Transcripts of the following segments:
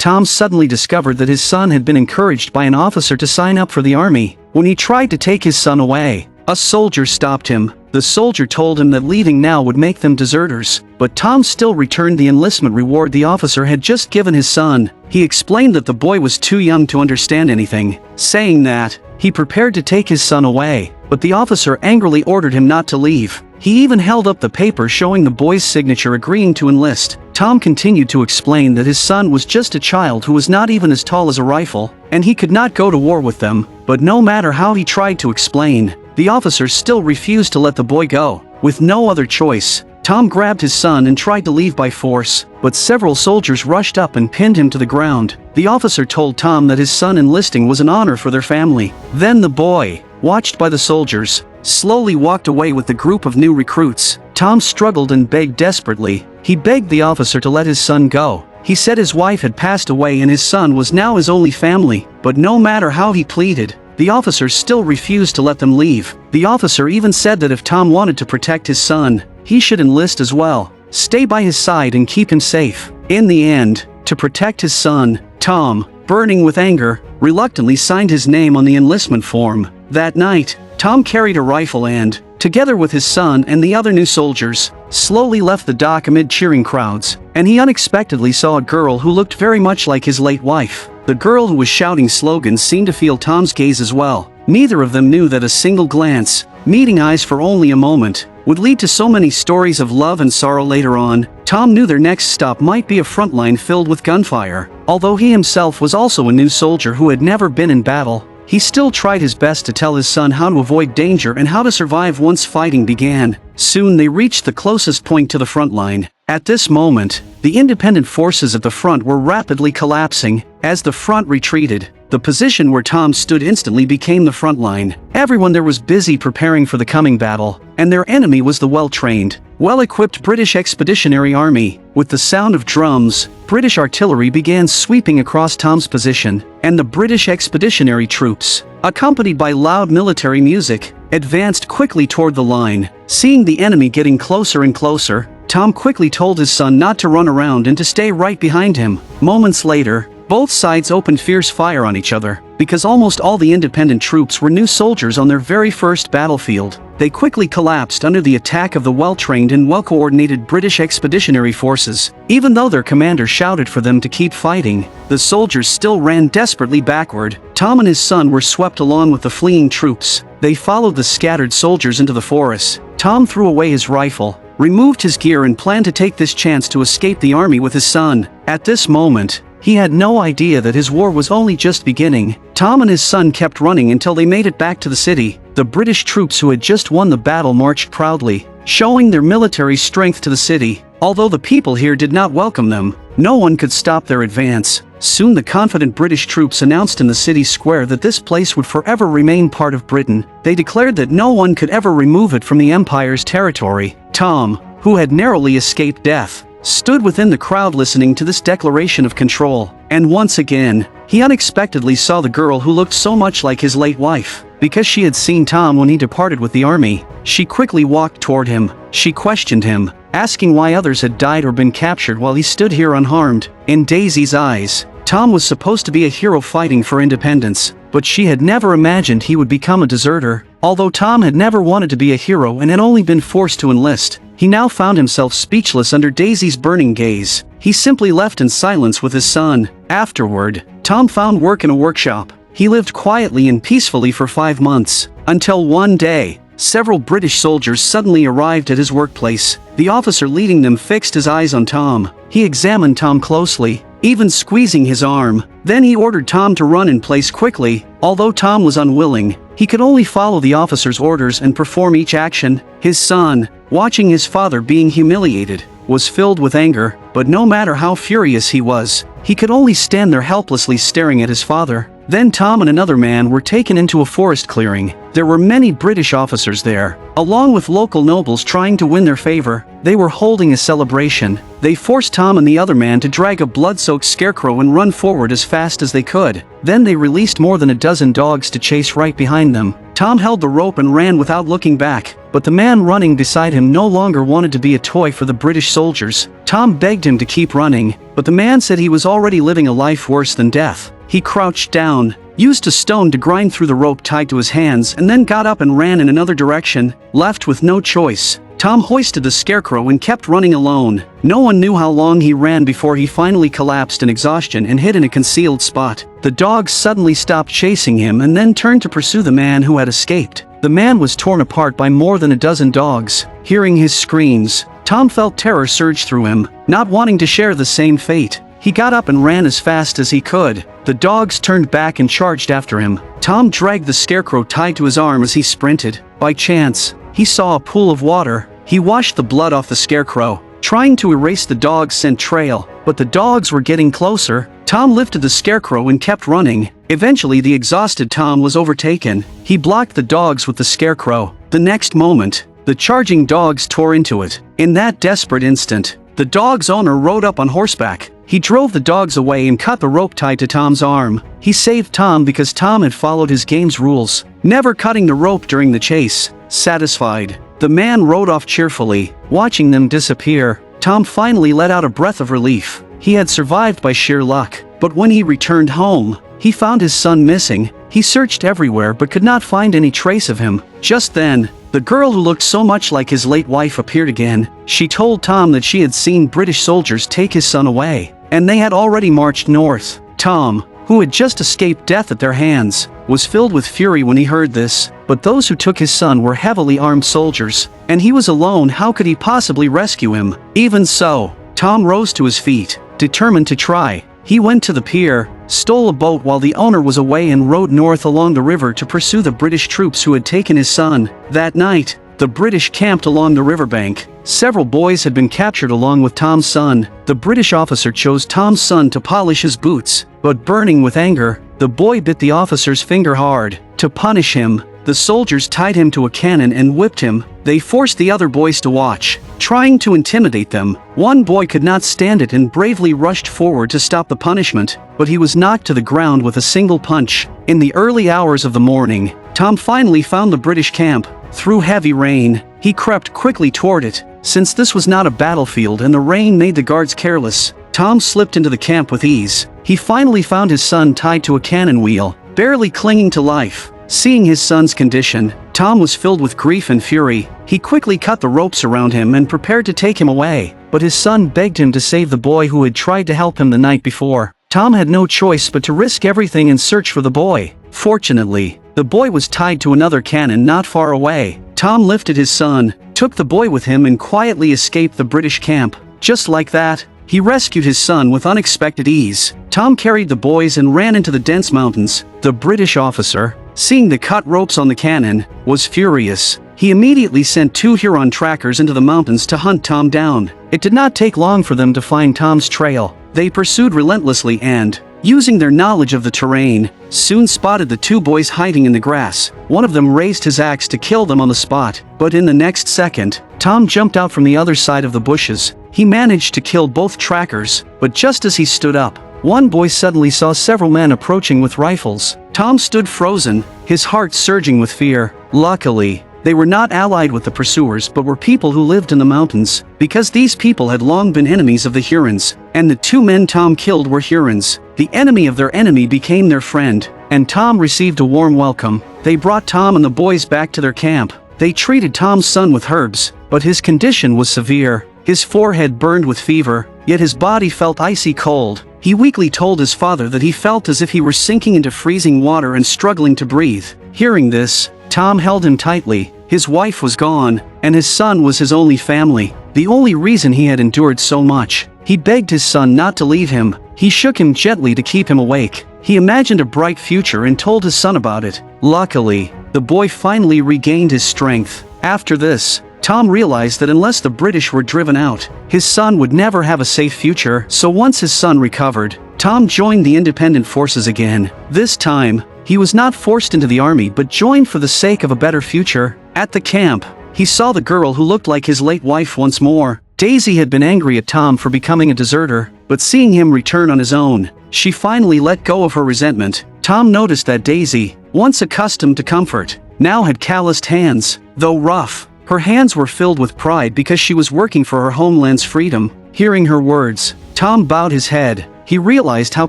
Tom suddenly discovered that his son had been encouraged by an officer to sign up for the army. When he tried to take his son away, a soldier stopped him. The soldier told him that leaving now would make them deserters, but Tom still returned the enlistment reward the officer had just given his son. He explained that the boy was too young to understand anything, saying that he prepared to take his son away, but the officer angrily ordered him not to leave. He even held up the paper showing the boy's signature agreeing to enlist. Tom continued to explain that his son was just a child who was not even as tall as a rifle, and he could not go to war with them, but no matter how he tried to explain, the officer still refused to let the boy go. With no other choice, Tom grabbed his son and tried to leave by force, but several soldiers rushed up and pinned him to the ground. The officer told Tom that his son enlisting was an honor for their family. Then the boy, watched by the soldiers, slowly walked away with the group of new recruits. Tom struggled and begged desperately. He begged the officer to let his son go. He said his wife had passed away and his son was now his only family, but no matter how he pleaded, the officer still refused to let them leave. The officer even said that if Tom wanted to protect his son, he should enlist as well, stay by his side and keep him safe. In the end, to protect his son, Tom, burning with anger, reluctantly signed his name on the enlistment form. That night, Tom carried a rifle and, together with his son and the other new soldiers, slowly left the dock amid cheering crowds, and he unexpectedly saw a girl who looked very much like his late wife. The girl who was shouting slogans seemed to feel Tom's gaze as well. Neither of them knew that a single glance, meeting eyes for only a moment, would lead to so many stories of love and sorrow later on. Tom knew their next stop might be a front line filled with gunfire. Although he himself was also a new soldier who had never been in battle, he still tried his best to tell his son how to avoid danger and how to survive once fighting began. Soon they reached the closest point to the front line. At this moment, the independent forces at the front were rapidly collapsing. As the front retreated, the position where Tom stood instantly became the front line. Everyone there was busy preparing for the coming battle, and their enemy was the well-trained, well-equipped British Expeditionary Army. With the sound of drums, British artillery began sweeping across Tom's position, and the British Expeditionary troops, accompanied by loud military music, advanced quickly toward the line. Seeing the enemy getting closer and closer, Tom quickly told his son not to run around and to stay right behind him. Moments later, both sides opened fierce fire on each other. Because almost all the independent troops were new soldiers on their very first battlefield, they quickly collapsed under the attack of the well-trained and well-coordinated British Expeditionary Forces. Even though their commander shouted for them to keep fighting, the soldiers still ran desperately backward. Tom and his son were swept along with the fleeing troops. They followed the scattered soldiers into the forest. Tom threw away his rifle, removed his gear and planned to take this chance to escape the army with his son. At this moment, he had no idea that his war was only just beginning. Tom and his son kept running until they made it back to the city. The British troops who had just won the battle marched proudly, showing their military strength to the city. Although the people here did not welcome them, no one could stop their advance. Soon the confident British troops announced in the city square that this place would forever remain part of Britain. They declared that no one could ever remove it from the Empire's territory. Tom, who had narrowly escaped death, stood within the crowd listening to this declaration of control. And once again, he unexpectedly saw the girl who looked so much like his late wife. Because she had seen Tom when he departed with the army, she quickly walked toward him. She questioned him, asking why others had died or been captured while he stood here unharmed. In Daisy's eyes, Tom was supposed to be a hero fighting for independence, but she had never imagined he would become a deserter. Although Tom had never wanted to be a hero and had only been forced to enlist, he now found himself speechless under Daisy's burning gaze. He simply left in silence with his son. Afterward, Tom found work in a workshop. He lived quietly and peacefully for 5 months, until one day, several British soldiers suddenly arrived at his workplace. The officer leading them fixed his eyes on Tom. He examined Tom closely, even squeezing his arm. Then he ordered Tom to run in place quickly. Although Tom was unwilling, he could only follow the officer's orders and perform each action. His son, watching his father being humiliated, was filled with anger, but no matter how furious he was, he could only stand there helplessly staring at his father. Then Tom and another man were taken into a forest clearing. There were many British officers there, along with local nobles trying to win their favor. They were holding a celebration. They forced Tom and the other man to drag a blood-soaked scarecrow and run forward as fast as they could. Then they released more than a dozen dogs to chase right behind them. Tom held the rope and ran without looking back, but the man running beside him no longer wanted to be a toy for the British soldiers. Tom begged him to keep running, but the man said he was already living a life worse than death. He crouched down, used a stone to grind through the rope tied to his hands, and then got up and ran in another direction. Left with no choice, Tom hoisted the scarecrow and kept running alone. No one knew how long he ran before he finally collapsed in exhaustion and hid in a concealed spot. The dogs suddenly stopped chasing him and then turned to pursue the man who had escaped. The man was torn apart by more than a dozen dogs. Hearing his screams, Tom felt terror surge through him, not wanting to share the same fate. He got up and ran as fast as he could. The dogs turned back and charged after him. Tom dragged the scarecrow tied to his arm as he sprinted. By chance, he saw a pool of water. He washed the blood off the scarecrow, trying to erase the dog's scent trail, but the dogs were getting closer. Tom lifted the scarecrow and kept running. Eventually, the exhausted Tom was overtaken. He blocked the dogs with the scarecrow. The next moment, the charging dogs tore into it. In that desperate instant, the dog's owner rode up on horseback. He drove the dogs away and cut the rope tied to Tom's arm. He saved Tom because Tom had followed his game's rules, never cutting the rope during the chase. Satisfied, the man rode off cheerfully. Watching them disappear, Tom finally let out a breath of relief. He had survived by sheer luck, but when he returned home, he found his son missing. He searched everywhere but could not find any trace of him. Just then, the girl who looked so much like his late wife appeared again. She told Tom that she had seen British soldiers take his son away, and they had already marched north. Tom, who had just escaped death at their hands, was filled with fury when he heard this, but those who took his son were heavily armed soldiers, and he was alone. How could he possibly rescue him? Even so, Tom rose to his feet, determined to try. He went to the pier, stole a boat while the owner was away, and rowed north along the river to pursue the British troops who had taken his son. That night, the British camped along the riverbank. Several boys had been captured along with Tom's son. The British officer chose Tom's son to polish his boots, but burning with anger, the boy bit the officer's finger hard. To punish him, the soldiers tied him to a cannon and whipped him. They forced the other boys to watch, trying to intimidate them. One boy could not stand it and bravely rushed forward to stop the punishment, but he was knocked to the ground with a single punch. In the early hours of the morning, Tom finally found the British camp. Through heavy rain, he crept quickly toward it. Since this was not a battlefield and the rain made the guards careless, Tom slipped into the camp with ease. He finally found his son tied to a cannon wheel, barely clinging to life. Seeing his son's condition, Tom was filled with grief and fury. He quickly cut the ropes around him and prepared to take him away, but his son begged him to save the boy who had tried to help him the night before. Tom had no choice but to risk everything and search for the boy. Fortunately, the boy was tied to another cannon not far away. Tom lifted his son, took the boy with him, and quietly escaped the British camp. Just like that, he rescued his son with unexpected ease. Tom carried the boys and ran into the dense mountains. The British officer, seeing the cut ropes on the cannon, was furious. He immediately sent 2 Huron trackers into the mountains to hunt Tom down. It did not take long for them to find Tom's trail. They pursued relentlessly and, using their knowledge of the terrain, soon spotted the 2 boys hiding in the grass. One of them raised his axe to kill them on the spot, but in the next second, Tom jumped out from the other side of the bushes. He managed to kill both trackers, but just as he stood up, one boy suddenly saw several men approaching with rifles. Tom stood frozen, his heart surging with fear. Luckily, they were not allied with the pursuers but were people who lived in the mountains, because these people had long been enemies of the Hurons, and the 2 men Tom killed were Hurons. The enemy of their enemy became their friend, and Tom received a warm welcome. They brought Tom and the boys back to their camp. They treated Tom's son with herbs, but his condition was severe. His forehead burned with fever, yet his body felt icy cold. He weakly told his father that he felt as if he were sinking into freezing water and struggling to breathe. Hearing this, Tom held him tightly. His wife was gone, and his son was his only family, the only reason he had endured so much. He begged his son not to leave him. He shook him gently to keep him awake. He imagined a bright future and told his son about it. Luckily, the boy finally regained his strength. After this, Tom realized that unless the British were driven out, his son would never have a safe future. So once his son recovered, Tom joined the independent forces again. This time, he was not forced into the army but joined for the sake of a better future. At the camp, he saw the girl who looked like his late wife once more. Daisy had been angry at Tom for becoming a deserter, but seeing him return on his own, she finally let go of her resentment. Tom noticed that Daisy, once accustomed to comfort, now had calloused hands. Though rough, her hands were filled with pride because she was working for her homeland's freedom. Hearing her words, Tom bowed his head. He realized how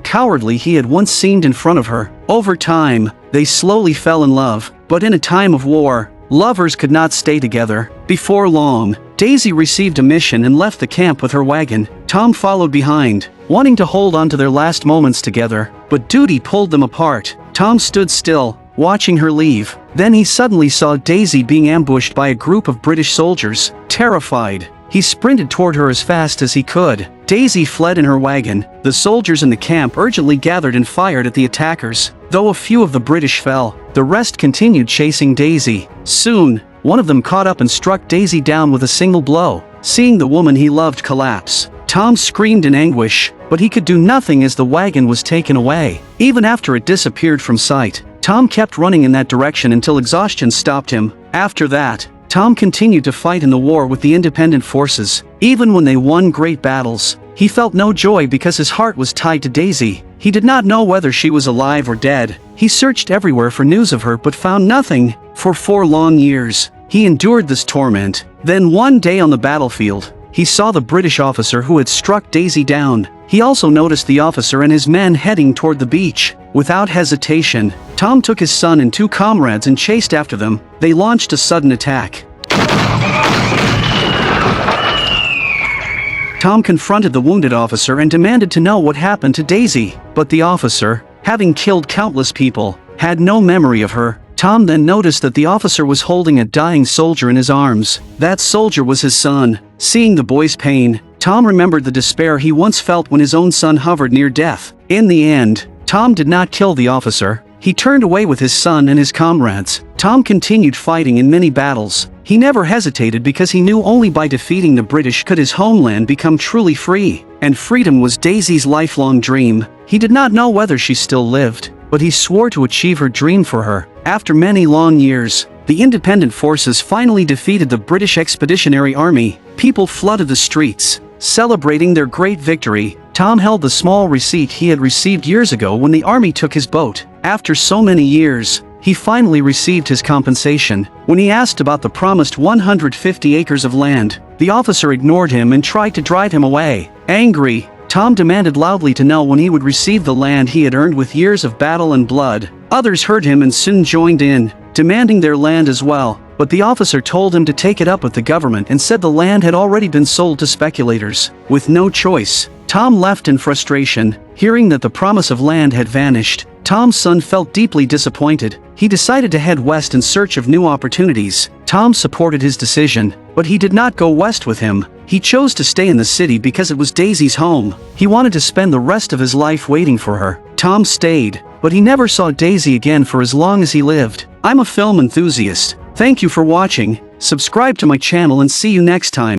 cowardly he had once seemed in front of her. Over time, they slowly fell in love, but in a time of war, lovers could not stay together. Before long, Daisy received a mission and left the camp with her wagon. Tom followed behind, wanting to hold on to their last moments together, but duty pulled them apart. Tom stood still, watching her leave. Then he suddenly saw Daisy being ambushed by a group of British soldiers. Terrified, he sprinted toward her as fast as he could. Daisy fled in her wagon. The soldiers in the camp urgently gathered and fired at the attackers. Though a few of the British fell, the rest continued chasing Daisy. Soon, one of them caught up and struck Daisy down with a single blow. Seeing the woman he loved collapse, Tom screamed in anguish, but he could do nothing as the wagon was taken away. Even after it disappeared from sight, Tom kept running in that direction until exhaustion stopped him. After that, Tom continued to fight in the war with the independent forces. Even when they won great battles, he felt no joy because his heart was tied to Daisy. He did not know whether she was alive or dead. He searched everywhere for news of her but found nothing. For 4 long years, he endured this torment. Then one day on the battlefield, he saw the British officer who had struck Daisy down. He also noticed the officer and his men heading toward the beach. Without hesitation, Tom took his son and 2 comrades and chased after them. They launched a sudden attack. Tom confronted the wounded officer and demanded to know what happened to Daisy. But the officer, having killed countless people, had no memory of her. Tom then noticed that the officer was holding a dying soldier in his arms. That soldier was his son. Seeing the boy's pain, Tom remembered the despair he once felt when his own son hovered near death. In the end, Tom did not kill the officer. He turned away with his son and his comrades. Tom continued fighting in many battles. He never hesitated because he knew only by defeating the British could his homeland become truly free. And freedom was Daisy's lifelong dream. He did not know whether she still lived, but he swore to achieve her dream for her. After many long years, the independent forces finally defeated the British Expeditionary Army. People flooded the streets, celebrating their great victory. Tom held the small receipt he had received years ago when the army took his boat. After so many years, he finally received his compensation. When he asked about the promised 150 acres of land, the officer ignored him and tried to drive him away. Angry, Tom demanded loudly to know when he would receive the land he had earned with years of battle and blood. Others heard him and soon joined in, demanding their land as well. But the officer told him to take it up with the government and said the land had already been sold to speculators. With no choice, Tom left in frustration. Hearing that the promise of land had vanished, Tom's son felt deeply disappointed. He decided to head west in search of new opportunities. Tom supported his decision, but he did not go west with him. He chose to stay in the city because it was Daisy's home. He wanted to spend the rest of his life waiting for her. Tom stayed, but he never saw Daisy again for as long as he lived. I'm a film enthusiast. Thank you for watching. Subscribe to my channel and see you next time.